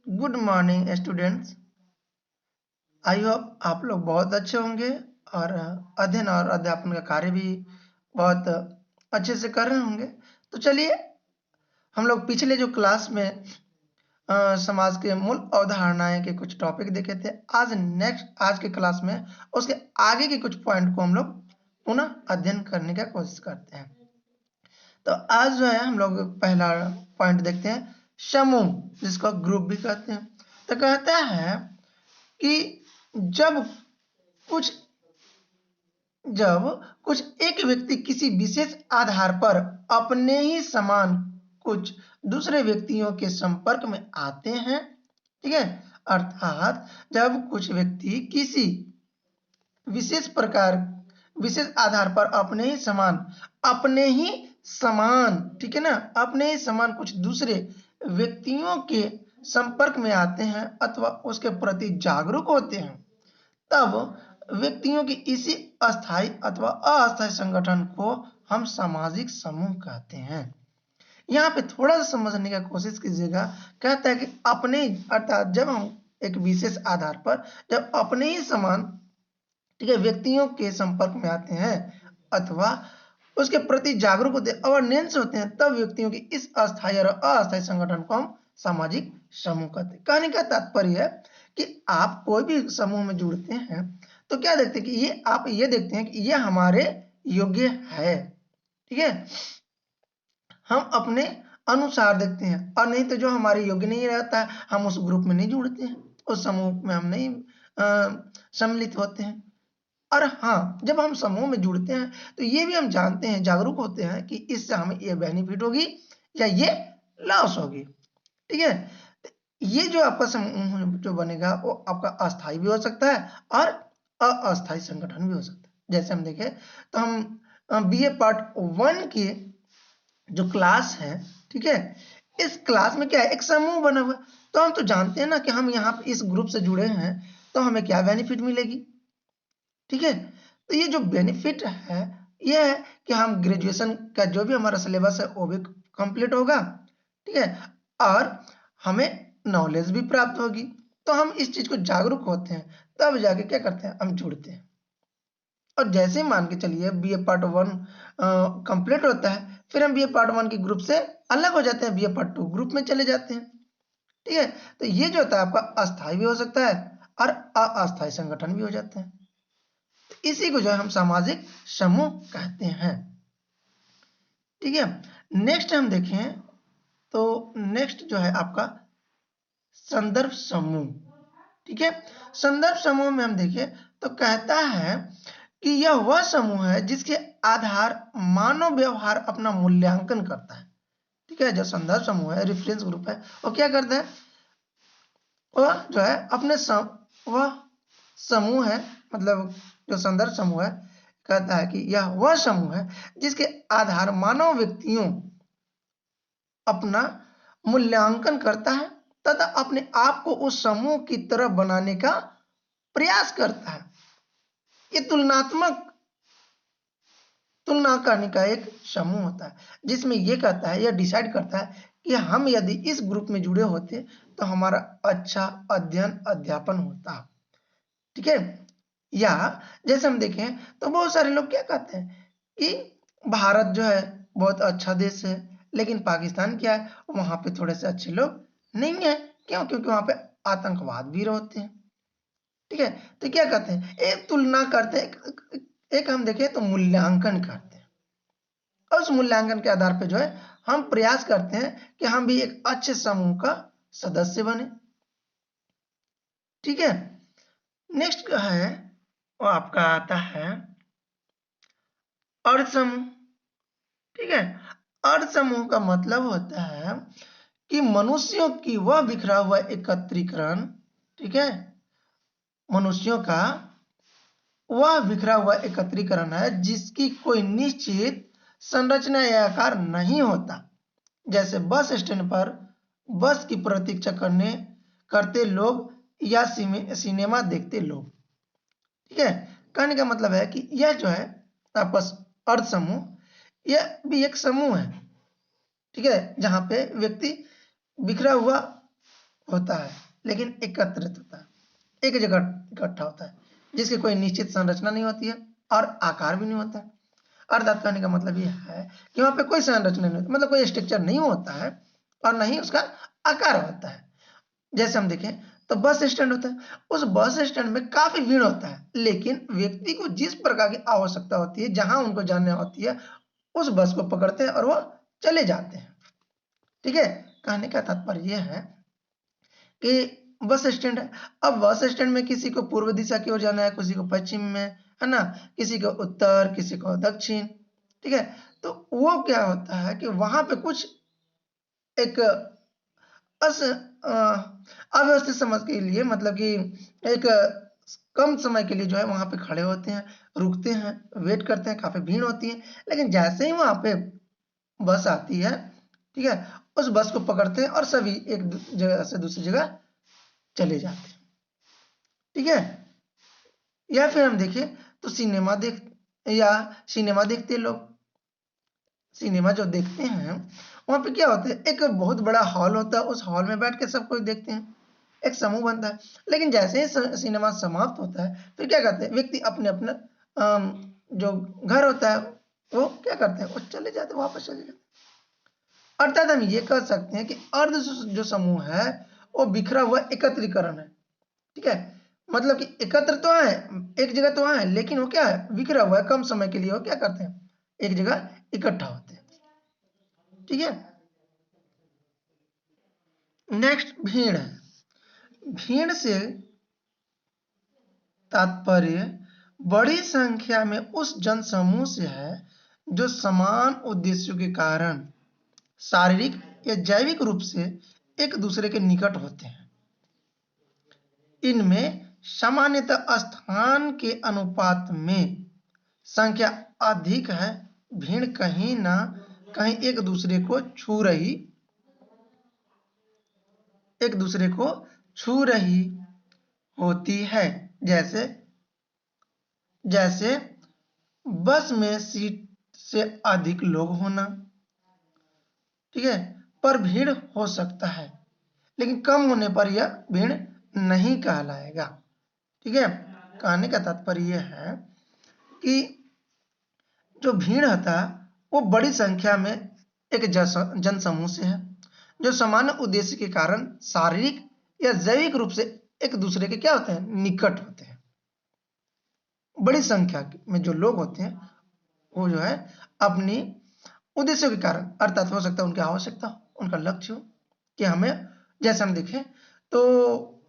Good morning students. I hope आप लोग बहुत अच्छे होंगे और अध्ययन और अध्यापन का कार्य भी बहुत अच्छे से कर रहे होंगे। तो चलिए हम लोग पिछले जो क्लास में समाज के मूल अवधारणाएं के कुछ टॉपिक देखे थे। आज के क्लास में उसके आगे के कुछ पॉइंट को हम लोग पुनः अध्ययन करने का कोशिश करते हैं। तो आज जो है हम लोग पहला पॉइंट देखते हैं, समूह, जिसको ग्रुप भी कहते हैं। तो कहता है कि जब कुछ एक व्यक्ति किसी विशेष आधार पर अपने ही समान कुछ दूसरे व्यक्तियों के संपर्क में आते हैं, ठीक है, अर्थात जब कुछ व्यक्ति किसी विशेष आधार पर अपने ही समान, ठीक है ना, अपने ही समान कुछ दूसरे व्यक्तियों के संपर्क में आते हैं अथवा उसके प्रति जागरूक होते हैं, तब व्यक्तियों की इसी अस्थायी अथवा अस्थायी संगठन को हम सामाजिक समूह कहते हैं। यहाँ पे थोड़ा सा समझने की कोशिश कीजिएगा। कहता है कि अपने, अर्थात जब हम एक विशेष आधार पर जब अपने ही समान, ठीक है, व्यक्तियों के संपर्क में आते हैं अथवा उसके प्रति जागरूक होते हैं, अवेयरनेस होते हैं, तब व्यक्तियों की इस अस्थायी और अस्थायी संगठन को हम सामाजिक समूह कहते हैं। कहने का तात्पर्य है कि आप कोई भी समूह में जुड़ते हैं तो क्या देखते हैं कि आप ये देखते हैं कि ये हमारे योग्य है, ठीक है, हम अपने अनुसार देखते हैं, और नहीं तो जो हमारे योग्य नहीं रहता है हम उस ग्रुप में नहीं जुड़ते हैं, उस समूह में हम नहीं सम्मिलित होते हैं। और हाँ, जब हम समूह में जुड़ते हैं तो ये भी हम जानते हैं, जागरूक होते हैं कि इससे हमें ये बेनिफिट होगी या ये लॉस होगी, ठीक है। ये जो आपका समूह जो बनेगा वो आपका अस्थायी भी हो सकता है और अस्थायी संगठन भी हो सकता है। जैसे हम देखें तो हम बीए पार्ट 1 की जो क्लास है, ठीक है, इस क्लास में क्या है, एक समूह बना हुआ है। तो हम तो जानते हैं ना कि हम यहाँ पे इस ग्रुप से जुड़े हैं तो हमें क्या बेनिफिट मिलेगी, ठीक है। तो ये जो बेनिफिट है ये है कि हम ग्रेजुएशन का जो भी हमारा सिलेबस है वो भी कंप्लीट होगा, ठीक है, और हमें नॉलेज भी प्राप्त होगी। तो हम इस चीज को जागरूक होते हैं, तब जाके क्या करते हैं, हम जुड़ते हैं। और जैसे मान के चलिए बीए पार्ट 1 कंप्लीट होता है, फिर हम बीए पार्ट 1 के ग्रुप से अलग हो जाते हैं, बीए पार्ट 2 ग्रुप में चले जाते हैं, ठीक है। तो ये जो होता है आपका अस्थायी भी हो सकता है और अस्थायी संगठन भी हो जाते हैं। तो इसी को जो है हम सामाजिक समूह कहते हैं, ठीक है। नेक्स्ट हम देखें तो नेक्स्ट जो है आपका संदर्भ समूह, ठीक है। संदर्भ समूह में हम देखें तो कहता है कि यह वह समूह है जिसके आधार मानव व्यवहार अपना मूल्यांकन करता है, ठीक है। जो संदर्भ समूह है, रेफरेंस ग्रुप है, वो क्या करता है, वह जो है वह समूह है, मतलब जो संदर्भ समूह है, कहता है कि यह वह समूह है जिसके आधार मानव व्यक्तियों अपना मूल्यांकन करता है तथा अपने आप को उस समूह की तरह बनाने का प्रयास करता है। ये तुलना करने का एक समूह होता है जिसमें ये कहता है, यह डिसाइड करता है कि हम यदि इस ग्रुप में जुड़े होते तो हमारा अच्छा अध्ययन अध्यापन होता, ठीक है। या जैसे हम देखें तो बहुत सारे लोग क्या कहते हैं कि भारत जो है बहुत अच्छा देश है, लेकिन पाकिस्तान क्या है, वहां पे थोड़े से अच्छे लोग नहीं है। क्यों? क्योंकि वहां पे आतंकवाद भी होते हैं, ठीक है। तो क्या कहते हैं, एक तुलना करते हैं, एक हम देखें तो मूल्यांकन करते हैं, और उस मूल्यांकन के आधार पर जो है हम प्रयास करते हैं कि हम भी एक अच्छे समूह का सदस्य बने, ठीक है। नेक्स्ट है वो आपका आता है अर्ध समूह, ठीक है। अर्ध समूह का मतलब होता है कि मनुष्यों की वह बिखरा हुआ एकत्रीकरण, ठीक है, मनुष्यों का वह बिखरा हुआ एकत्रीकरण है जिसकी कोई निश्चित संरचना या आकार नहीं होता। जैसे बस स्टैंड पर बस की प्रतीक्षा करते लोग या सिनेमा देखते लोग, ठीक है। कहने का मतलब है कि यह जो है आपस अर्ध समूह, यह भी एक समूह है, ठीक है, जहां पे व्यक्ति बिखरा हुआ होता है, लेकिन एकत्रित होता है, एक जगह इकट्ठा होता है, जिसकी कोई निश्चित संरचना नहीं होती है और आकार भी नहीं होता है। अर्थात कहने का मतलब यह है कि वहां पे कोई संरचना नहीं होती, मतलब कोई स्ट्रक्चर नहीं होता है और न ही उसका आकार होता है। जैसे हम देखें तो बस स्टैंड होता है, उस बस स्टैंड में काफी भीड़ होता है, लेकिन व्यक्ति को जिस प्रकार की आवश्यकता होती है, जहां उनको जाना होती है, उस बस को पकड़ते हैं और वो चले जाते हैं। ठीक है, कहने का तात्पर्य यह है कि बस स्टैंड है, अब बस स्टैंड में किसी को पूर्व दिशा की ओर जाना है, किसी को पश्चिम में, है ना, किसी को उत्तर, किसी को दक्षिण। ठीक है, तो वो क्या होता है कि वहां पे कुछ एक अव्यवस्थित समझ के लिए, मतलब कि एक कम समय के लिए जो है वहां पे खड़े होते हैं, रुकते हैं, वेट करते हैं, काफी भीड़ होती है, लेकिन जैसे ही वहां पे बस आती है, ठीक है, उस बस को पकड़ते हैं और सभी एक जगह से दूसरी जगह चले जाते हैं। ठीक है, या फिर हम देखें तो सिनेमा देखते लोग, सिनेमा जो देखते हैं वहां पे क्या होता है, एक बहुत बड़ा हॉल होता है, उस हॉल में बैठ के सब कुछ देखते हैं, एक समूह बनता है, लेकिन जैसे ही सिनेमा समाप्त होता है तो क्या करते हैं, व्यक्ति अपने अपने जो घर होता है वो क्या करते हैं, वो चले जाते हैं, वापस चले जाते हैं। अर्थात हम ये कह सकते हैं कि अर्ध जो समूह है वो बिखरा हुआ एकत्रीकरण है। ठीक है, मतलब कि एकत्र तो है, एक जगह तो है, लेकिन वो क्या है, बिखरा हुआ है, कम समय के लिए वो क्या करते हैं, एक जगह इकट्ठा होते हैं। ठीक है, नेक्स्ट भीड़ है। भीड़ से तात्पर्य बड़ी संख्या में उस जनसमूह से है जो समान उद्देश्यों के कारण शारीरिक या जैविक रूप से एक दूसरे के निकट होते हैं। इनमें सामान्यतः स्थान के अनुपात में संख्या अधिक है, भीड़ कहीं ना कहीं एक दूसरे को छू रही होती है, जैसे जैसे बस में सीट से अधिक लोग होना। ठीक है, पर भीड़ हो सकता है, लेकिन कम होने पर यह भीड़ नहीं कहलाएगा। ठीक है, कहने का तात्पर्य यह है कि जो भीड़ होता है वो बड़ी संख्या में एक जनसमूह से है जो सामान्य उद्देश्य के कारण शारीरिक या जैविक रूप से एक दूसरे के क्या होते हैं, निकट होते हैं। बड़ी संख्या में जो लोग होते हैं वो जो है अपनी उद्देश्यों के कारण, अर्थात हो सकता है उनकी आवश्यकता, उनका लक्ष्य हो कि हमें, जैसे हम देखें तो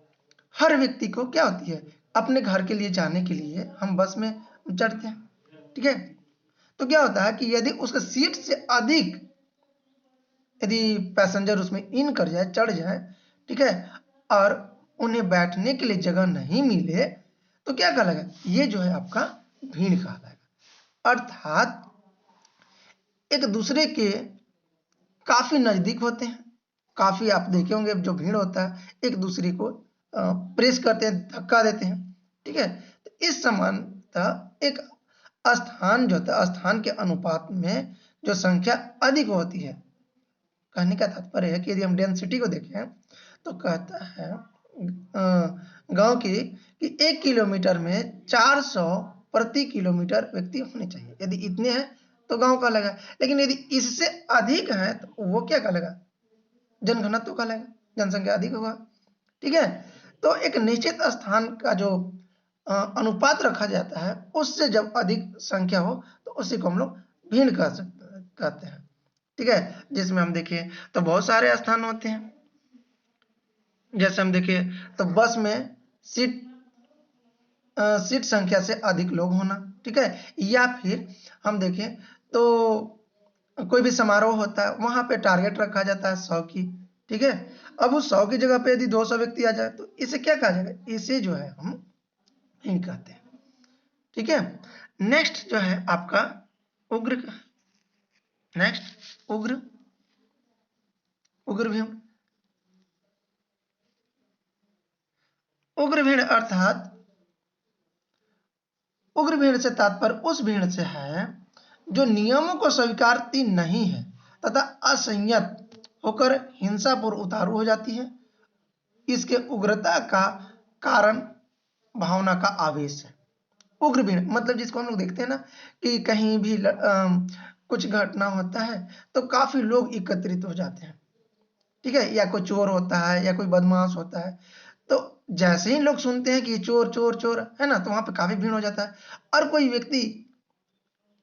हर व्यक्ति को क्या होती है, अपने घर के लिए जाने के लिए हम बस में चढ़ते हैं। ठीक है, तो क्या होता है कि यदि उसका सीट से अधिक यदि पैसेंजर उसमें इन कर जाए, चढ़ जाए, ठीक है, और उन्हें बैठने के लिए जगह नहीं मिले, तो क्या कहलाएगा, ये जो है आपका भीड़ कहलाएगा। अर्थात एक दूसरे के काफी नजदीक होते हैं, काफी आप देखे होंगे जो भीड़ होता है एक दूसरे को प्रेस करते हैं, धक्का देते हैं। ठीक है, तो इस समानतः एक स्थान जो होता है, स्थान के अनुपात में जो संख्या अधिक होती है, कहने का तात्पर्य है कि यदि हम डेंसिटी को देखें तो कहता है गांव की कि 1 किलोमीटर में 400 प्रति किलोमीटर व्यक्ति होने चाहिए। यदि इतने हैं तो गांव का लगा, लेकिन यदि इससे अधिक है तो वो क्या कहलाएगा, जनघनत्व कहलाएगा, जनसंख्या अधिक होगा। ठीक है, तो एक निश्चित स्थान का जो अनुपात रखा जाता है उससे जब अधिक संख्या हो तो उसी को हम लोग भीड़ कहते हैं। ठीक है, जिसमें हम देखें तो बहुत सारे स्थान होते हैं, जैसे हम देखें तो बस में सीट संख्या से अधिक लोग होना। ठीक है, या फिर हम देखें तो कोई भी समारोह होता है वहां पे टारगेट रखा जाता है 100 की। ठीक है, अब उस 100 की जगह पे यदि 200 व्यक्ति आ जाए तो इसे क्या कहा जाएगा, इसे जो है हम भीड़ कहते हैं। ठीक है, नेक्स्ट जो है आपका उग्र, नेक्स्ट उग्र भीड़। उग्र भीड़ अर्थात उग्र भीड़ से तात्पर्य उस भीड़ से है जो नियमों को स्वीकारती नहीं है तथा असंयत होकर हिंसा पर उतारू हो जाती है इसके उग्रता का कारण भावना का आवेश है। उग्र भीड़ मतलब जिसको हम लोग देखते हैं ना कि कहीं भी कुछ घटना होता है तो काफी लोग एकत्रित हो जाते हैं, ठीक है, या कोई चोर होता है या कोई बदमाश होता है, तो जैसे ही लोग सुनते हैं कि चोर चोर चोर है ना, तो वहां पे काफी भीड़ हो जाता है। और कोई व्यक्ति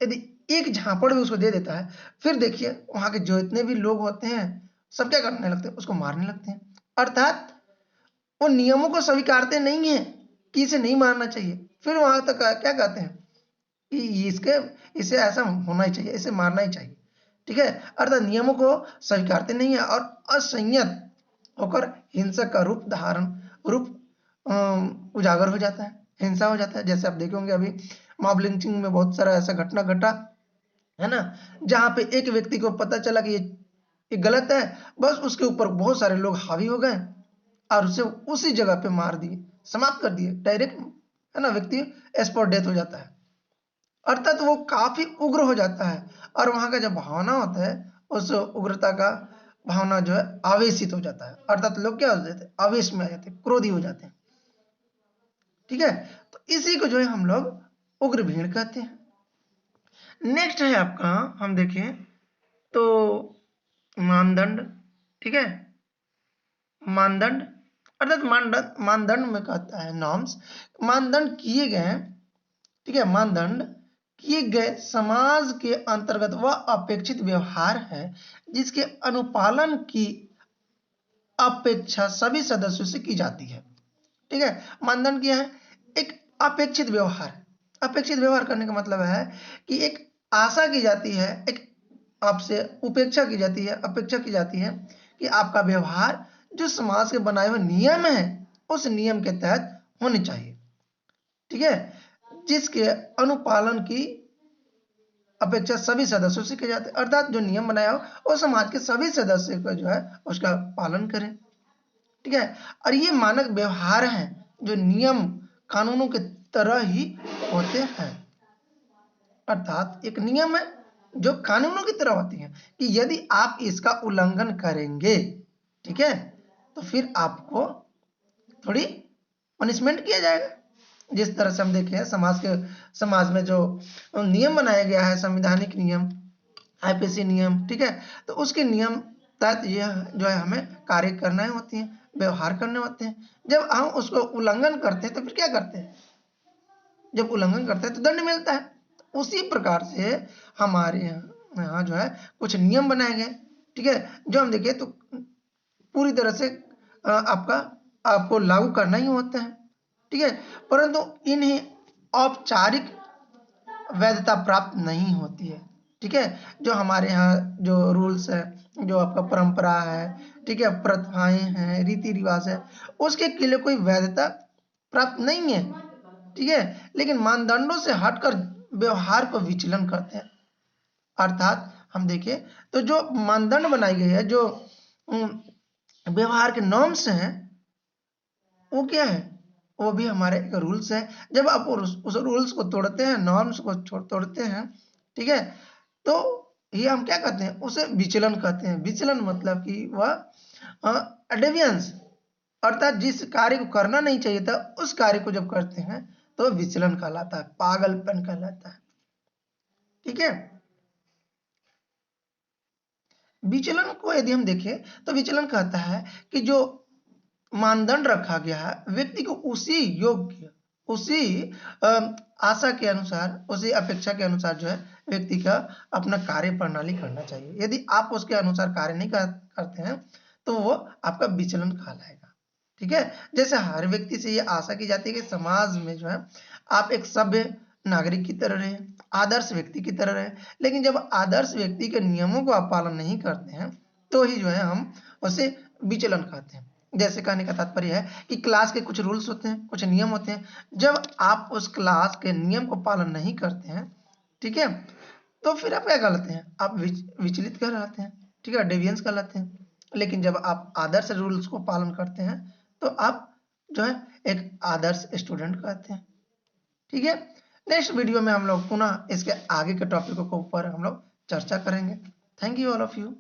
यदि एक झापड़ भी उसको दे देता है, फिर देखिए वहां के जो इतने भी लोग होते हैं सब क्या करने लगते हैं, उसको मारने लगते हैं। अर्थात वो नियमों को स्वीकारते नहीं है कि इसे नहीं मारना चाहिए, फिर वहां तक क्या कहते हैं कि इसके इसे ऐसा होना ही चाहिए, इसे मारना ही चाहिए, ठीक है। अर्थात नियमों को स्वीकारते नहीं है और असंयत होकर हिंसक का रूप उजागर हो जाता है, हिंसा हो जाता है। जैसे आप देखेंगे अभी मॉब लिंचिंग में बहुत सारा ऐसा घटना घटा है ना, जहां पे एक व्यक्ति को पता चला कि ये गलत है, बस उसके ऊपर बहुत सारे लोग हावी हो गए और उसे उसी जगह पे मार दिए, समाप्त कर दिए डायरेक्ट, है ना, व्यक्ति स्पॉट डेथ हो जाता है। अर्थात वो काफी उग्र हो जाता है और वहां का जो भावना होता है उस उग्रता का भावना जो है आवेशित हो जाता है। अर्थात लोग क्या हो जाते हैं, आवेश में आ जाते हैं, क्रोधी हो जाते हैं, ठीक है। तो इसी को जो है हम लोग उग्र भीड़ कहते हैं। नेक्स्ट है आपका, हम देखें तो मानदंड, ठीक है, मानदंड अर्थात मानदंड में कहता है नॉर्म्स, मानदंड किए गए, ठीक है, मानदंड किए गए समाज के अंतर्गत वह अपेक्षित व्यवहार है जिसके अनुपालन की अपेक्षा सभी सदस्यों से की जाती है, ठीक है। मानदंड क्या है, एक अपेक्षित व्यवहार। अपेक्षित व्यवहार करने का मतलब है कि एक आशा की जाती है, एक आपसे उपेक्षा की जाती है, अपेक्षा की जाती है कि आपका व्यवहार जो समाज के बनाए हुए नियम है उस नियम के तहत होने चाहिए, ठीक है, जिसके अनुपालन की अपेक्षा सभी सदस्यों से की जाती है। अर्थात जो नियम बनाया हो वो समाज के सभी सदस्य को जो है उसका पालन करें, ठीक है। और ये मानक व्यवहार है जो नियम कानूनों के तरह ही होते हैं। अर्थात एक नियम है जो कानूनों की तरह होती है कि यदि आप इसका उल्लंघन करेंगे, ठीक है, तो फिर आपको थोड़ी पनिशमेंट किया जाएगा। जिस तरह से हम देखें समाज में जो नियम बनाया गया है, संवैधानिक नियम, आईपीसी नियम, ठीक है, तो उसके नियम तहत यह जो है हमें कार्य करना होती है, व्यवहार करने होते हैं। जब हम उसको उल्लंघन करते हैं तो फिर क्या करते हैं, जब उल्लंघन करते हैं तो दंड मिलता है। उसी प्रकार से हमारे यहाँ जो है कुछ नियम बनाए गए, ठीक है, जो हम देखें तो पूरी तरह से आपको लागू करना ही होता है, ठीक है, परंतु इन्हें औपचारिक वैधता प्राप्त नहीं होती है, ठीक है। जो हमारे यहाँ जो रूल्स है, जो आपका परंपरा है, ठीक है, प्रथाएं हैं, रीति रिवाज है, उसके लिए कोई वैधता प्राप्त नहीं है, ठीक है, लेकिन मानदंडों से हटकर व्यवहार को विचलन करते हैं। अर्थात हम देखें तो जो मानदंड बनाई गई है, जो व्यवहार के नॉर्म्स हैं, वो क्या है, वो भी हमारे एक रूल्स है। जब आप उस रूल्स को तोड़ते हैं, नॉर्म्स को तोड़ते हैं, ठीक है, तो ये हम क्या कहते हैं, उसे विचलन कहते हैं। विचलन मतलब कि वह डेविएंस, अर्थात जिस कार्य को करना नहीं चाहिए था उस कार्य को जब करते हैं तो विचलन कहलाता है, पागलपन कहलाता है, ठीक है। विचलन को यदि हम देखें तो विचलन कहता है कि जो मानदंड रखा गया है व्यक्ति को उसी योग्य, उसी आशा के अनुसार, उसी अपेक्षा के अनुसार जो है व्यक्ति का अपना कार्य प्रणाली करना चाहिए। यदि आप उसके अनुसार कार्य नहीं करते हैं तो वो आपका विचलन कहलाएगा, ठीक है। जैसे हर व्यक्ति से ये आशा की जाती है कि समाज में जो है आप एक सभ्य नागरिक की तरह रहे, आदर्श व्यक्ति की तरह रहे, लेकिन जब आदर्श व्यक्ति के नियमों को आप पालन नहीं करते हैं तो ही जो है हम उसे विचलन कहते हैं। जैसे कहने का तात्पर्य है कि क्लास के कुछ रूल्स होते हैं, कुछ नियम होते हैं, जब आप उस क्लास के नियम को पालन नहीं करते हैं, ठीक है, तो फिर आप क्या कहलाते हैं, आप विचलित कहलाते हैं, ठीक है, डेविएंस कहलाते हैं। लेकिन जब आप आदर्श रूल्स को पालन करते हैं तो आप जो है एक आदर्श स्टूडेंट कहते हैं, ठीक है। नेक्स्ट वीडियो में हम लोग पुनः इसके आगे के टॉपिकों के ऊपर हम लोग चर्चा करेंगे। Thank you all of you.